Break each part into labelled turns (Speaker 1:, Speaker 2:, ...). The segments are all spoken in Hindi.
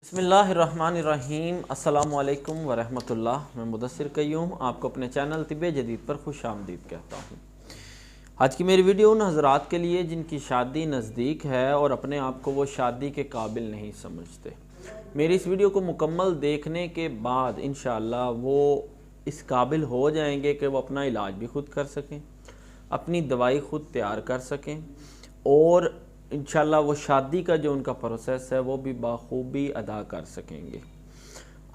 Speaker 1: बिस्मिल्लाहिर्रहमानिर्रहीम। अस्सलामुअलैकुम वरहमतुल्लाह। मैं मुदस्सिर क़य्यूम आपको अपने चैनल तिब्बे जदीद पर खुश आमदीद कहता हूँ। आज की मेरी वीडियो उन हज़रात के लिए जिनकी शादी नज़दीक है और अपने आप को वो शादी के काबिल नहीं समझते। मेरी इस वीडियो को मुकम्मल देखने के बाद इंशाअल्लाह वो इस काबिल हो जाएंगे कि वो अपना इलाज भी ख़ुद कर सकें, अपनी दवाई ख़ुद तैयार कर सकें और इंशाअल्लाह वो शादी का जो उनका प्रोसेस है वो भी बाखूबी अदा कर सकेंगे।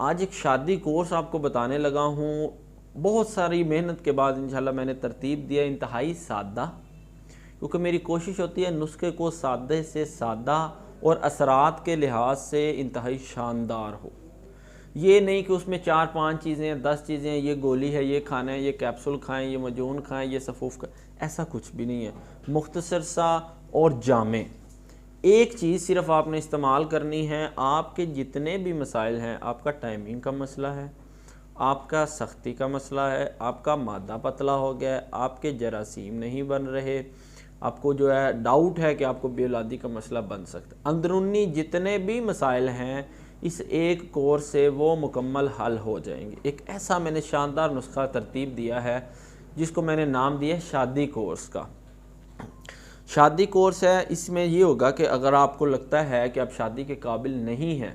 Speaker 1: आज एक शादी कोर्स आपको बताने लगा हूँ। बहुत सारी मेहनत के बाद इंशाअल्लाह मैंने तरतीब दिया इंतहाई सादा, क्योंकि मेरी कोशिश होती है नुस्खे को सादे से सादा और असरात के लिहाज से इंतहाई शानदार हो। ये नहीं कि उसमें 4-5 चीज़ें 10 चीज़ें, ये गोली है, ये खाना है, ये कैप्सूल खाएं, ये मजून खाएं, ये सफ़ूफ़ खाएं, ऐसा कुछ भी नहीं है। मुख्तसर सा और जामे एक चीज़ सिर्फ आपने इस्तेमाल करनी है। आपके जितने भी मसाइल हैं, आपका टाइमिंग का मसला है, आपका सख्ती का मसला है, आपका मादा पतला हो गया है, आपके जरासीम नहीं बन रहे, आपको जो है डाउट है कि आपको बेऔलादी का मसला बन सकता है, अंदरूनी जितने भी मसाइल हैं इस एक कोर्स से वो मुकम्मल हल हो जाएंगे। एक ऐसा मैंने शानदार नुस्खा तरतीब दिया है जिसको मैंने नाम दिया है शादी कोर्स का। शादी कोर्स है, इसमें ये होगा कि अगर आपको लगता है कि आप शादी के काबिल नहीं हैं,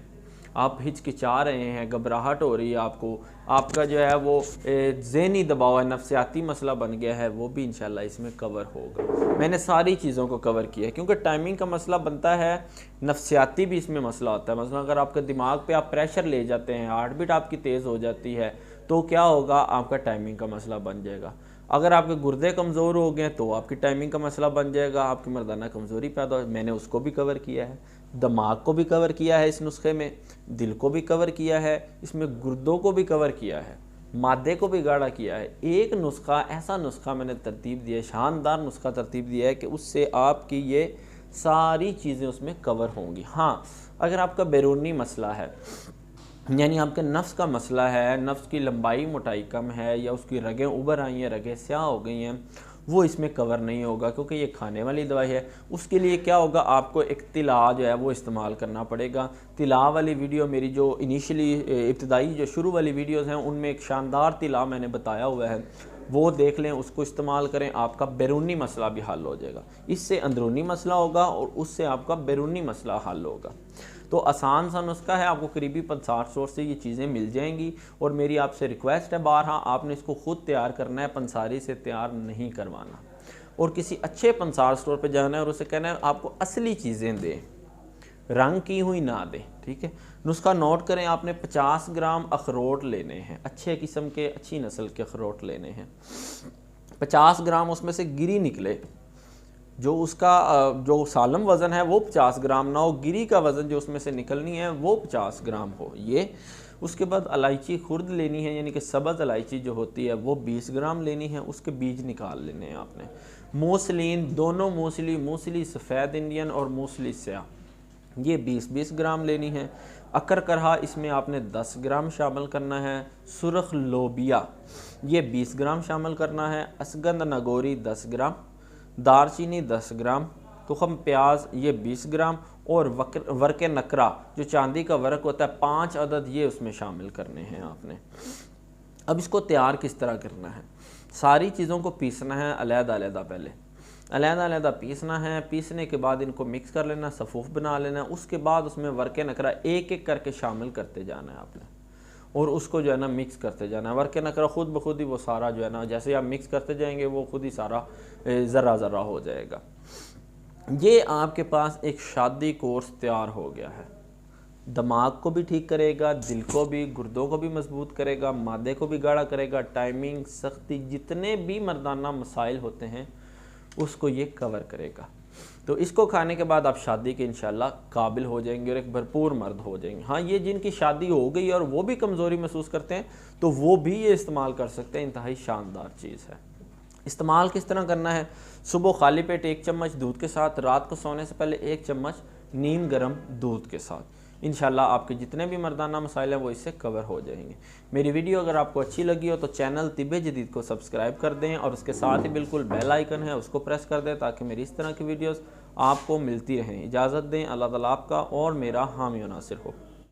Speaker 1: आप हिचकिचा रहे हैं, घबराहट हो रही है आपको, आपका जो है वो ज़हनी दबाव है, नफ्सियाती मसला बन गया है, वो भी इंशाल्लाह इसमें कवर होगा। मैंने सारी चीज़ों को कवर किया है क्योंकि टाइमिंग का मसला बनता है, नफ्सियाती भी इसमें मसला होता है। मतलब अगर आपके दिमाग पे आप प्रेशर ले जाते हैं, हार्ट बीट आपकी तेज़ हो जाती है, तो क्या होगा, आपका टाइमिंग का मसला बन जाएगा। अगर आपके गुर्दे कमज़ोर हो गए तो आपकी टाइमिंग का मसला बन जाएगा, आपकी मर्दाना कमज़ोरी पैदा हो। मैंने उसको भी कवर किया है, दिमाग को भी कवर किया है इस नुस्खे में, दिल को भी कवर किया है, इसमें गुर्दों को भी कवर किया है, मादे को भी गाढ़ा किया है। एक नुस्खा, ऐसा नुस्खा मैंने तरतीब दिया है, शानदार नुस्खा तरतीब दिया है कि उससे आपकी ये सारी चीज़ें उसमें कवर होंगी। हाँ, अगर आपका बैरूनी मसला है, यानी आपके नफ्स का मसला है, नफ्स की लंबाई मोटाई कम है या उसकी रगें उभर आई हैं, रगें स्याह हो गई हैं, वो इसमें कवर नहीं होगा क्योंकि ये खाने वाली दवाई है। उसके लिए क्या होगा, आपको एक तिला जो है वो इस्तेमाल करना पड़ेगा। तिला वाली वीडियो मेरी जो इनिशियली इब्तदाई जो शुरू वाली वीडियोस हैं उनमें एक शानदार तिला मैंने बताया हुआ है, वो देख लें, उसको इस्तेमाल करें, आपका बैरूनी मसला भी हल हो जाएगा। इससे अंदरूनी मसला होगा और उससे आपका बैरूनी मसला हल होगा। तो आसान सा नुस्खा है, आपको करीबी पंसार स्टोर से ये चीज़ें मिल जाएंगी। और मेरी आपसे रिक्वेस्ट है, बारहा आपने इसको ख़ुद तैयार करना है, पंसारी से तैयार नहीं करवाना। और किसी अच्छे पंसार स्टोर पे जाना है और उसे कहना है आपको असली चीज़ें दें, रंग की हुई ना दें। ठीक है, नुस्खा नोट करें, आपने 50 ग्राम अखरोट लेने हैं, अच्छे किस्म के, अच्छी नस्ल के अखरोट लेने हैं। 50 ग्राम उसमें से गिरी निकले, जो उसका जो सालम वज़न है वो 50 ग्राम ना हो, गिरी का वज़न जो उसमें से निकलनी है वो 50 ग्राम हो ये। उसके बाद इलायची खुर्द लेनी है, यानी कि सब्ज़ इलायची जो होती है वो 20 ग्राम लेनी है, उसके बीज निकाल लेने हैं आपने। मूसलीन, दोनों मूसली, मूसली सफ़ेद इंडियन और मूसली स्याह, ये 20-20 ग्राम लेनी है। अकर करहा इसमें आपने 10 ग्राम शामिल करना है। सुरख लोबिया ये 20 ग्राम शामिल करना है। असगंद नगोरी 10 ग्राम, दारचीनी 10 ग्राम, तुखम प्याज ये 20 ग्राम और वर्क नकरा जो चांदी का वर्क होता है 5 अदद, ये उसमें शामिल करने हैं आपने। अब इसको तैयार किस तरह करना है, सारी चीज़ों को पीसना है अलग-अलग, पहले अलग-अलग पीसना है। पीसने के बाद इनको मिक्स कर लेना, सफ़ूफ़ बना लेना। उसके बाद उसमें वर्क नकरा एक एक करके शामिल करते जाना है आपने और उसको जो है ना मिक्स करते जाना है। वर्क नकरा खुद ब खुद ही वो सारा जो है ना, जैसे आप मिक्स करते जाएंगे वो खुद ही सारा ज़रा ज़रा हो जाएगा। ये आपके पास एक शादी कोर्स तैयार हो गया है। दिमाग को भी ठीक करेगा, दिल को भी, गुर्दों को भी मजबूत करेगा, मादे को भी गाढ़ा करेगा, टाइमिंग, सख्ती, जितने भी मर्दाना मसाइल होते हैं उसको ये कवर करेगा। तो इसको खाने के बाद आप शादी के इंशाल्लाह काबिल हो जाएंगे और एक भरपूर मर्द हो जाएंगे। हाँ, ये जिनकी शादी हो गई और वो भी कमज़ोरी महसूस करते हैं तो वो भी ये इस्तेमाल कर सकते हैं, इंतहाई शानदार चीज़ है। इस्तेमाल किस तरह करना है, सुबह खाली पेट 1 चम्मच दूध के साथ, रात को सोने से पहले 1 चम्मच नीम गर्म दूध के साथ। इंशाल्लाह आपके जितने भी मर्दाना मसाइल हैं वो इससे कवर हो जाएंगे। मेरी वीडियो अगर आपको अच्छी लगी हो तो चैनल तिब्बे जदीद को सब्सक्राइब कर दें और उसके साथ ही बिल्कुल बेल आइकन है उसको प्रेस कर दें ताकि मेरी इस तरह की वीडियोस आपको मिलती रहें। इजाज़त दें, अल्लाह ताला आपका और मेरा हामी और नासिर हो।